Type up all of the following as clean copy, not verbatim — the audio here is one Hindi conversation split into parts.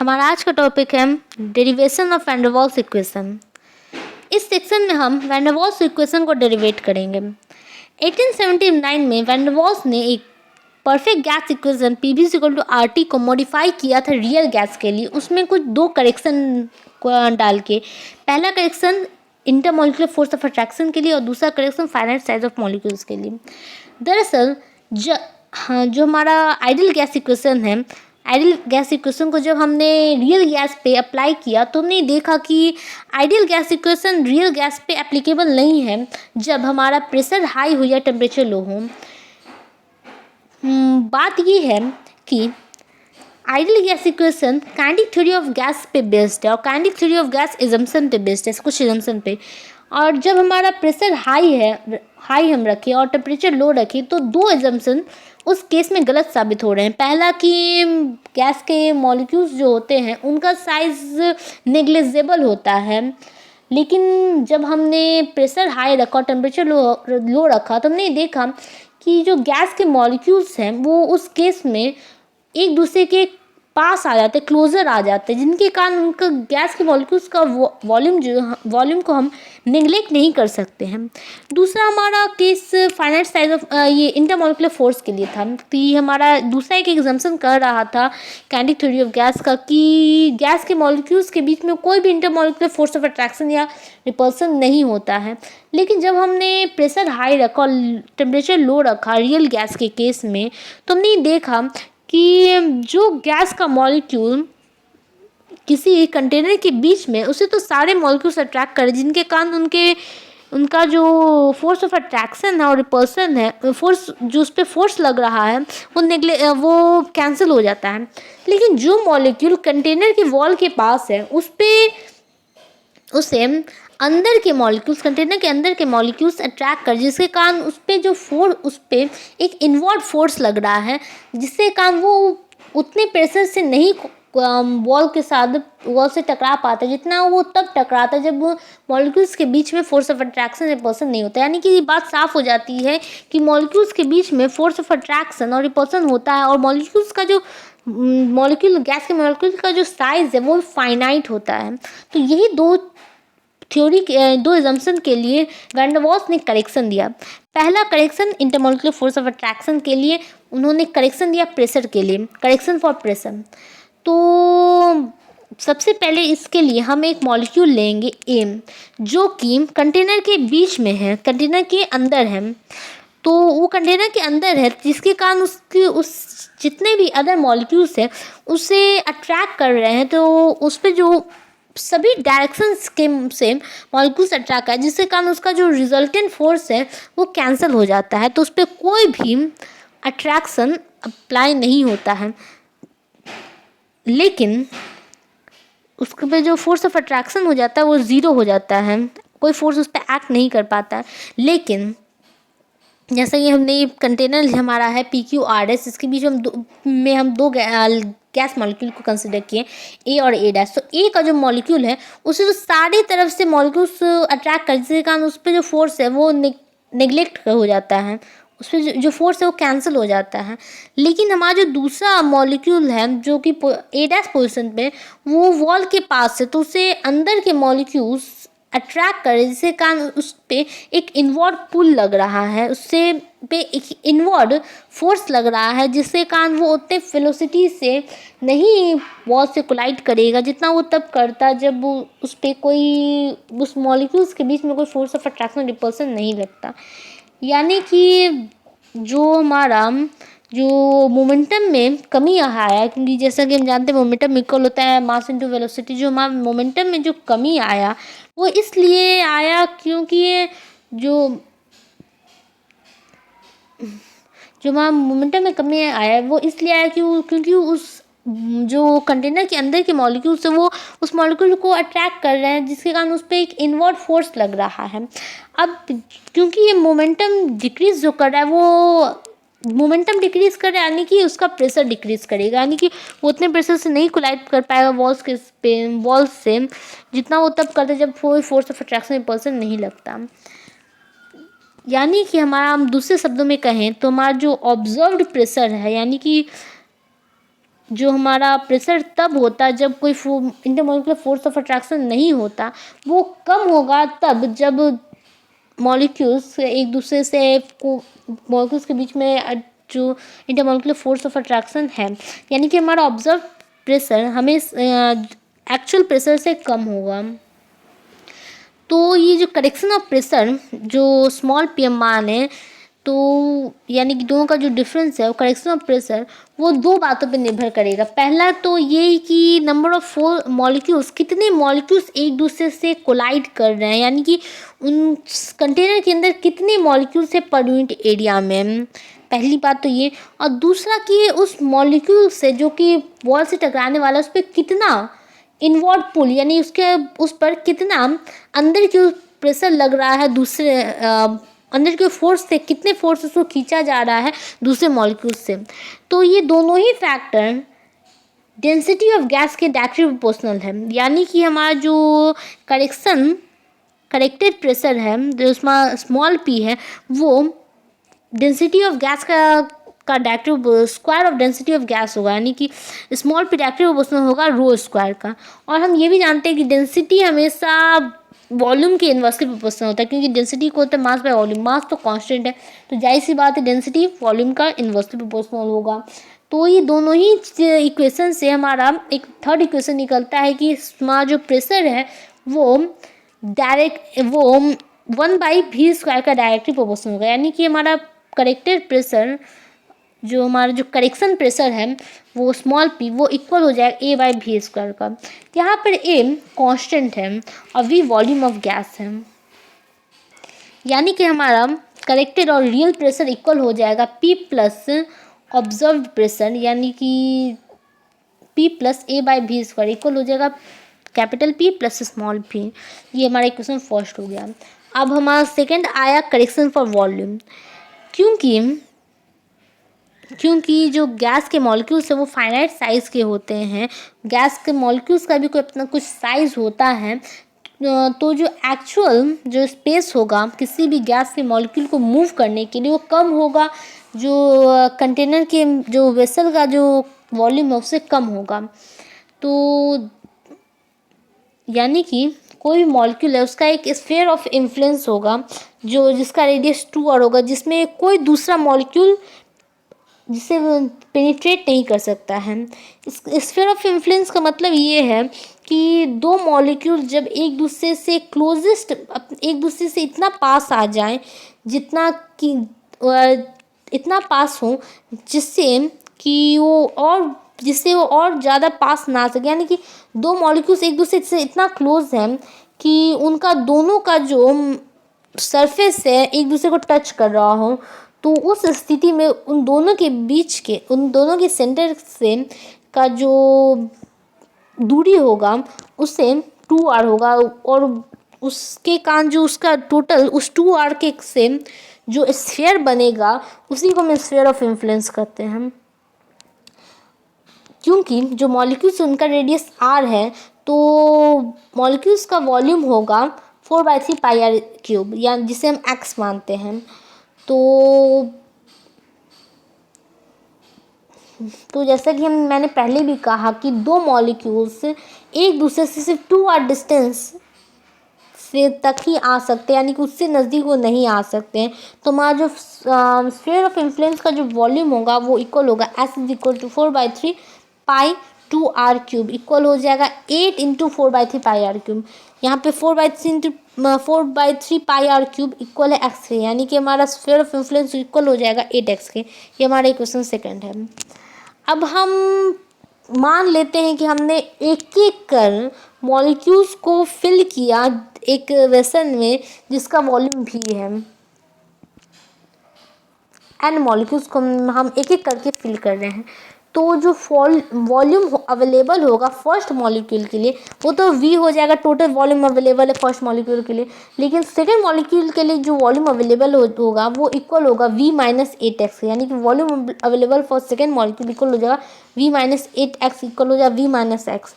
हमारा आज का टॉपिक है derivation of van der Waals equation. इस सेक्शन में हम वैन डर वाल्स इक्वेशन को डेरिवेट करेंगे। 1879 में वैन डर वाल्स ने एक परफेक्ट गैस इक्वेशन PV=RT को मॉडिफाई किया था रियल गैस के लिए। उसमें कुछ दो करेक्शन डाल के, पहला correction intermolecular force of attraction के लिए और दूसरा correction finite size of molecules के लिए। दरअसल जो हमारा आइडियल गैस इक्वेशन है, आइडियल गैस इक्वेशन को जब हमने रियल गैस पे अप्लाई किया तो हमने देखा कि ideal gas equation real gas पे एप्लीकेबल नहीं है जब हमारा प्रेशर हाई हो या टेम्परेचर लो हो। बात ये है कि ideal gas equation kinetic theory of gas पे बेस्ड है और kinetic theory of gas assumption पे बेस्ड है, कुछ एजम्पशन पे। और जब हमारा प्रेशर हाई हम रखें और टेम्परेचर लो रखें तो दो एजम्पशन उस केस में गलत साबित हो रहे हैं। पहला कि गैस के मॉलिक्यूल्स जो होते हैं उनका साइज नेग्लिजिबल होता है, लेकिन जब हमने प्रेशर हाई रखा और टेम्परेचर लो रखा तो हमने देखा कि जो गैस के मॉलिक्यूल्स हैं वो उस केस में एक दूसरे के पास आ जाते, क्लोजर आ जाते, जिनके कारण उनका गैस के मॉलिक्यूल्स का वॉल्यूम को हम नेग्लेक्ट नहीं कर सकते हैं। दूसरा हमारा केस फाइनाइट साइज ऑफ ये इंटरमॉलिक्यूलर फोर्स के लिए था। तो ये हमारा दूसरा एक एग्जाम्पशन कर रहा था काइनेटिक थ्योरी ऑफ गैस का कि गैस के मॉलिक्यूल्स के बीच में कोई भी इंटरमॉलिक्यूलर फोर्स ऑफ अट्रैक्शन या रिपल्सन नहीं होता है। लेकिन जब हमने प्रेशर हाई रखा और टेम्परेचर लो रखा रियल गैस के केस में तो हमने देखा कि जो गैस का मॉलिक्यूल किसी कंटेनर के बीच में, उसे तो सारे मॉलिक्यूल्स अट्रैक्ट करे, जिनके कारण उनका जो फोर्स ऑफ अट्रैक्शन है और रिपल्सन है, फोर्स जो उस पर फोर्स लग रहा है वो कैंसिल हो जाता है। लेकिन जो मॉलिक्यूल कंटेनर के वॉल के पास है उसे अंदर के मॉलिक्यूल्स, कंटेनर के अंदर के मॉलिक्यूल्स अट्रैक्ट कर, जिसके कारण उस पर एक इनवर्ड फोर्स लग रहा है, जिससे कारण वो उतने प्रेशर से नहीं वॉल से टकरा पाता जितना वो तब टकराता जब मॉलिक्यूल्स के बीच में फोर्स ऑफ अट्रैक्शन रिपल्सन नहीं होता। यानी कि ये बात साफ हो जाती है कि मॉलिक्यूल्स के बीच में फोर्स ऑफ अट्रैक्शन और रिपल्सन होता है और मॉलिक्यूल्स का जो गैस के मॉलिक्यूल का जो साइज है वो फाइनाइट होता है। तो यही दो एजम्पशन के लिए वैन डर वाल्स ने करेक्शन दिया। पहला correction intermolecular force of attraction के लिए उन्होंने करेक्शन दिया प्रेशर के लिए, करेक्शन फॉर प्रेशर। तो सबसे पहले इसके लिए हम एक मॉलिक्यूल लेंगे एम, जो कि कंटेनर के बीच में है, कंटेनर के अंदर है। तो वो कंटेनर के अंदर है जिसके कारण जितने भी अदर मॉलिक्यूल्स हैं उसे अट्रैक्ट कर रहे हैं, तो उस पर जो सभी डायरेक्शंस के से मॉलिक्यूल्स अट्रैक्ट है, जिसके कारण उसका जो रिजल्टेंट फोर्स है वो कैंसिल हो जाता है, तो उस पर कोई भी अट्रैक्शन अप्लाई नहीं होता है। लेकिन उसके पे जो फोर्स ऑफ अट्रैक्शन हो जाता है वो ज़ीरो हो जाता है, कोई फोर्स उस पर एक्ट नहीं कर पाता है। लेकिन जैसा कि हमने कंटेनर हमारा है PQRS, इसके बीच हम दो गैस मॉलिक्यूल को कंसिडर किए, ए और ए डैश। तो ए का जो मॉलिक्यूल है उसे तो सारी तरफ से मॉलिक्यूल्स अट्रैक्ट कर, जिसके कारण उस पर जो फोर्स है वो नेग्लेक्ट हो जाता है, उस पर जो फोर्स है वो कैंसिल हो जाता है। लेकिन हमारा जो दूसरा मॉलिक्यूल है जो कि ए डैश पोजिशन पे, वो वॉल के पास है, तो उसे अंदर के मॉलिक्यूल्स अट्रैक्ट करे, जिसके कारण उस पर एक इनवर्ड पुल लग रहा है, उससे पे एक इनवर्ड फोर्स लग रहा है, जिसके कारण वो उतने वेलोसिटी से नहीं वॉल से कोलाइड करेगा जितना वो तब करता जब उस मॉलिक्यूल्स के बीच में कोई फोर्स ऑफ अट्रैक्शन रिपल्सन नहीं लगता। यानी कि जो मोमेंटम में कमी आया, क्योंकि जैसा कि हम जानते हैं मोमेंटम इक्वल होता है मास इनटू वेलोसिटी, जो हमारा मोमेंटम में जो कमी आया वो इसलिए आया क्योंकि जो हमारा मोमेंटम में कमी आया वो इसलिए आया क्योंकि उस जो कंटेनर के अंदर के मॉलिक्यूल्स है वो उस मॉलिक्यूल को अट्रैक्ट कर रहे हैं, जिसके कारण उस पर एक इनवर्ड फोर्स लग रहा है। अब क्योंकि ये मोमेंटम डिक्रीज जो कर रहा है वो मोमेंटम डिक्रीज कर रहा है, यानी कि उसका प्रेशर डिक्रीज करेगा, यानी कि वो उतने प्रेशर से नहीं कोलाइड कर पाएगा वॉल्स से जितना वो तब करता जब कोई फोर्स ऑफ अट्रैक्शन रिपल्सन नहीं लगता। यानी कि हम दूसरे शब्दों में कहें तो हमारा जो ऑब्जर्व्ड प्रेशर है, यानी कि जो हमारा प्रेशर तब होता है जब कोई इंटरमोलिकुलर फोर्स ऑफ अट्रैक्शन नहीं होता, वो कम होगा तब जब मॉलिक्यूल्स एक दूसरे से को मॉलिक्यूल्स के बीच में जो इंटरमोलिकुलर फोर्स ऑफ अट्रैक्शन है, यानी कि हमारा ऑब्जर्व प्रेशर हमें एक्चुअल प्रेशर से कम होगा। तो ये जो करेक्शन ऑफ प्रेशर जो स्मॉल पी एम मान है, तो यानी कि दोनों का जो डिफरेंस है वो करेक्शन ऑफ प्रेशर, वो दो बातों पे निर्भर करेगा। पहला तो ये कि नंबर ऑफ फोर मॉलिक्यूल्स, कितने मॉलिक्यूल्स एक दूसरे से कोलाइड कर रहे हैं, यानी कि उन कंटेनर के अंदर कितने मॉलिक्यूल्स है पर यूनिट एरिया में। पहली बात तो ये, और दूसरा कि उस मॉलिक्यूल से जो कि वॉल से टकराने वाला है उस पर कितना इनवर्ड पुल, यानी उसके उस पर कितना अंदर की प्रेशर लग रहा है, दूसरे अंदर के फोर्स से कितने फोर्स उसको खींचा जा रहा है दूसरे मॉलिक्यूल से। तो ये दोनों ही फैक्टर डेंसिटी ऑफ गैस के डायरेक्टली प्रोपोर्शनल है, यानी कि हमारा जो करेक्टेड प्रेशर है जो स्मॉल पी है, वो डेंसिटी ऑफ गैस का directive square of density of gas होगा, यानी कि स्मॉल पी डायरेक्टिव प्रोपोर्शनल होगा रो स्क्वायर का। और हम ये भी जानते हैं कि डेंसिटी हमेशा वॉल्यूम के इन्वर्सली प्रोपोर्शनल होता है, क्योंकि डेंसिटी को होता है मास बाय वॉल्यूम, मास तो कांस्टेंट है, तो जाहिर सी बात है डेंसिटी वॉल्यूम का इन्वर्सली प्रोपोर्शनल होगा। तो ये दोनों ही इक्वेशन से हमारा एक थर्ड इक्वेशन निकलता है कि हमारा जो प्रेशर है वो वो 1/v² का डायरेक्टली प्रोपोर्शनल होगा, यानी कि हमारा करेक्टेड प्रेशर जो हमारा जो करेक्शन प्रेशर है वो स्मॉल पी वो इक्वल हो जाएगा a/v² का। यहाँ पर a कांस्टेंट है और v वॉल्यूम ऑफ गैस है, यानी कि हमारा करेक्टेड और रियल प्रेशर इक्वल हो जाएगा p प्लस ऑब्जर्व्ड प्रेशर, यानी कि p प्लस a/v² इक्वल हो जाएगा capital P plus small p। ये हमारा इक्वेशन फर्स्ट हो गया। अब हमारा सेकंड आया करेक्शन फॉर वॉल्यूम। क्योंकि जो गैस के मॉलिक्यूल्स है वो फाइनाइट साइज़ के होते हैं, गैस के मॉलिक्यूल्स का भी कोई अपना कुछ साइज़ होता है, तो जो एक्चुअल जो स्पेस होगा किसी भी गैस के मॉलिक्यूल को मूव करने के लिए वो कम होगा, जो कंटेनर के जो वेसल का जो वॉल्यूम है उससे कम होगा। तो यानी कि कोई भी मॉलिक्यूल है उसका एक स्फीयर ऑफ इन्फ्लुएंस होगा जो जिसका रेडियस 2r होगा, जिसमें कोई दूसरा मॉलिक्यूल जिसे पेनिट्रेट नहीं कर सकता है। इस स्फीयर ऑफ इन्फ्लुएंस का मतलब ये है कि दो मॉलिक्यूल जब एक दूसरे से क्लोजेस्ट एक दूसरे से इतना पास आ जाएं, जितना कि इतना पास हो जिससे वो और ज़्यादा पास ना आ सके, यानी कि दो मॉलिक्यूल्स एक दूसरे से इतना क्लोज हैं कि उनका दोनों का जो सरफेस है एक दूसरे को टच कर रहा हो, तो उस स्थिति में उन दोनों के सेंटर से का जो दूरी होगा उससे 2r होगा, और उसके कारण जो उसका टोटल उस 2r के से जो स्फीयर बनेगा उसी को हम स्फीयर ऑफ इन्फ्लुएंस कहते हैं। क्योंकि जो मॉलिक्यूल्स उनका रेडियस r है, तो मॉलिक्यूल्स का वॉल्यूम होगा 4/3 πr³, या जिसे हम x मानते हैं। तो जैसा कि मैंने पहले भी कहा कि दो मॉलिक्यूल्स एक दूसरे से सिर्फ 2r डिस्टेंस से तक ही आ सकते हैं, यानी कि उससे नज़दीक वो नहीं आ सकते हैं। तो हमारा जो स्फीयर ऑफ इन्फ्लुएंस का जो वॉल्यूम होगा वो इक्वल होगा S = 4/3 π2r³ इक्वल हो जाएगा 8 × 4/3 πr³। यहाँ पे 4/3 πr³ इक्वल है x के, यानी कि हमारा स्फीयर ऑफ इन्फ्लुएंस इक्वल हो जाएगा 8x के। ये हमारा इक्वेशन सेकंड है। अब हम मान लेते हैं कि हमने एक एक कर मॉलिक्यूल्स को फिल किया एक वेसल में जिसका वॉल्यूम v है। n मॉलिक्यूल्स को हम एक एक करके फिल कर रहे हैं, तो जो वॉल्यूम अवेलेबल होगा फर्स्ट मॉलिक्यूल के लिए वो तो v हो जाएगा, टोटल वॉल्यूम अवेलेबल है फर्स्ट मॉलिक्यूल के लिए। लेकिन सेकेंड मॉलिक्यूल के लिए जो वॉल्यूम अवेलेबल होगा वो इक्वल होगा v - 8x, यानी कि volume available for second molecule equal हो जाएगा v - 8x इक्वल हो जाएगा v - x।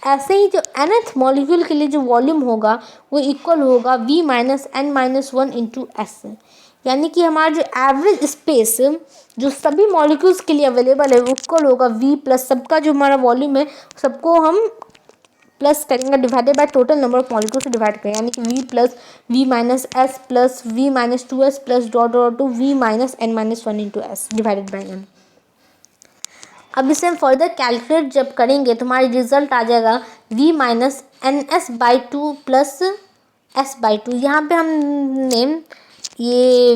ऐसे ही जो nth मॉलिक्यूल के लिए जो वॉल्यूम होगा वो इक्वल होगा v - n - 1 × s। यानी कि हमारा जो एवरेज स्पेस जो सभी मॉलिक्यूल्स के लिए अवेलेबल है वो इक्वल होगा V प्लस सबका जो हमारा वॉल्यूम है सबको हम प्लस करेंगे divided by total number of molecule से डिवाइड करेंगे, यानी कि V plus V minus S plus V minus 2s plus dot dot to V minus n minus 1 into S divided by n। अब इसे हम फर्दर कैलकुलेट जब करेंगे तो हमारा रिजल्ट आ जाएगा V minus N S by two plus S by two. यहाँ पर हमने ये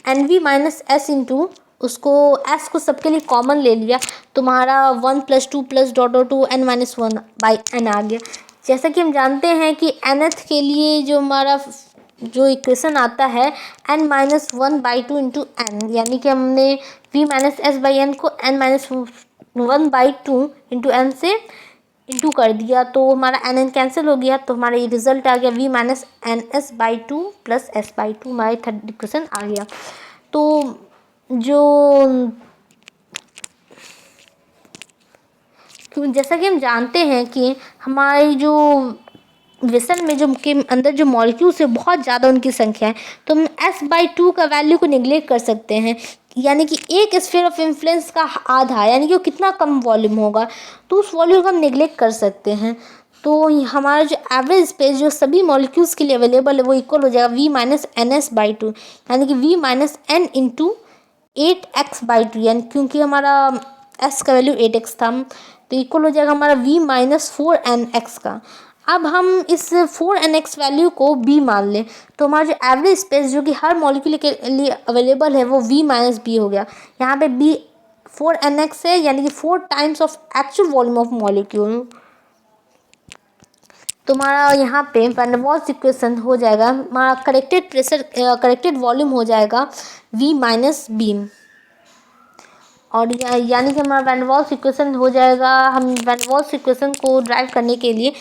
N V minus S into उसको एस को सबके लिए कॉमन ले लिया, तुम्हारा 1 plus 2 plus dot dot to n minus 1 by n आ गया। जैसा कि हम जानते हैं कि nth के लिए जो हमारा जो इक्वेशन आता है n minus 1 by two into N, यानी कि हमने v minus S by N को n minus 1 by two into N से इंटू कर दिया तो हमारा एन कैंसिल हो गया, तो हमारा ये रिजल्ट आ गया v minus N S by two plus S by two, हमारी थर्ड इक्वेशन आ गया। तो जो जैसा कि हम जानते हैं कि हमारी जो वेसल में जो के अंदर जो मॉलिक्यूल्स है बहुत ज़्यादा उनकी संख्या है, तो हम s बाई टू का वैल्यू को निगलेक्ट कर सकते हैं, यानी कि एक स्फीयर ऑफ इन्फ्लुएंस का आधा, यानी कि वो कितना कम वॉल्यूम होगा तो उस वॉल्यूम को हम निगलेक्ट कर सकते हैं। तो हमारा जो एवरेज स्पेस जो सभी मॉलिक्यूल्स के लिए अवेलेबल है वो इक्वल हो जाएगा v minus N S by two, यानी कि v minus N into 8x by two, यानी क्योंकि हमारा s का वैल्यू 8x था तो इक्वल हो जाएगा हमारा v माइनस 4nx का। अब हम इस 4nx वैल्यू को b मान लें तो हमारा जो एवरेज स्पेस जो कि हर मॉलिक्यूल के लिए अवेलेबल है वो v माइनस बी हो गया। यहाँ पे b 4nx है, यानी कि 4 times of actual volume of molecule. तुम्हारा यहाँ पे वैन डर वाल्स इक्वेशन हो जाएगा, हमारा करेक्टेड प्रेशर करेक्टेड वॉल्यूम हो जाएगा v माइनस बी, और यानी कि हमारा वैन डर वाल्स इक्वेशन हो जाएगा। हम वैन डर वाल्स इक्वेशन को ड्राइव करने के लिए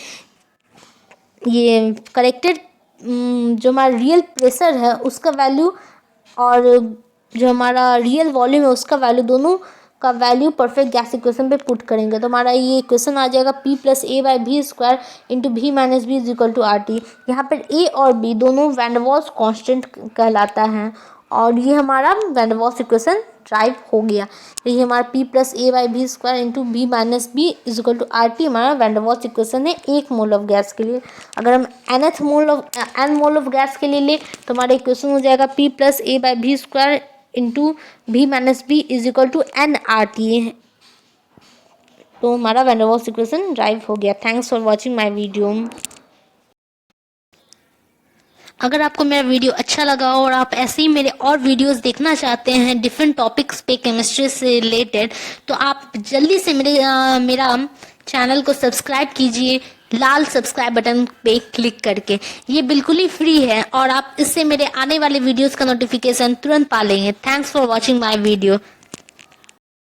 ये करेक्टेड जो हमारा रियल प्रेशर है उसका वैल्यू और जो हमारा रियल वॉल्यूम है उसका वैल्यू, दोनों का वैल्यू परफेक्ट गैस इक्वेशन पे पुट करेंगे तो हमारा ये इक्वेशन आ जाएगा P plus A by V square into V minus B is equal to R T. यहाँ पर ए और बी दोनों वैन डर वाल्स कॉन्स्टेंट कहलाता है और ये हमारा van der Waals equation derive हो गया। ये हमारा P plus A by V square into V minus B is equal to R T हमारा वैन डर वाल्स इक्वेशन है 1 मोल ऑफ गैस के लिए। अगर हम nth mole of n mole of gas के लिए ले तो हमारा इक्वेशन हो जाएगा P plus A by V square into V minus B is equal to N R T. तो हमारा van der Waals equation derive हो गया। Thanks for watching my video. अगर आपको मेरा वीडियो अच्छा लगा हो और आप ऐसे ही मेरे और वीडियोस देखना चाहते हैं डिफरेंट टॉपिक्स पे केमिस्ट्री से रिलेटेड, तो आप जल्दी से मेरा चैनल को सब्सक्राइब कीजिए लाल सब्सक्राइब बटन पे क्लिक करके। ये बिल्कुल ही फ्री है और आप इससे मेरे आने वाले वीडियोस का नोटिफिकेशन तुरंत पा लेंगे। Thanks for watching my video.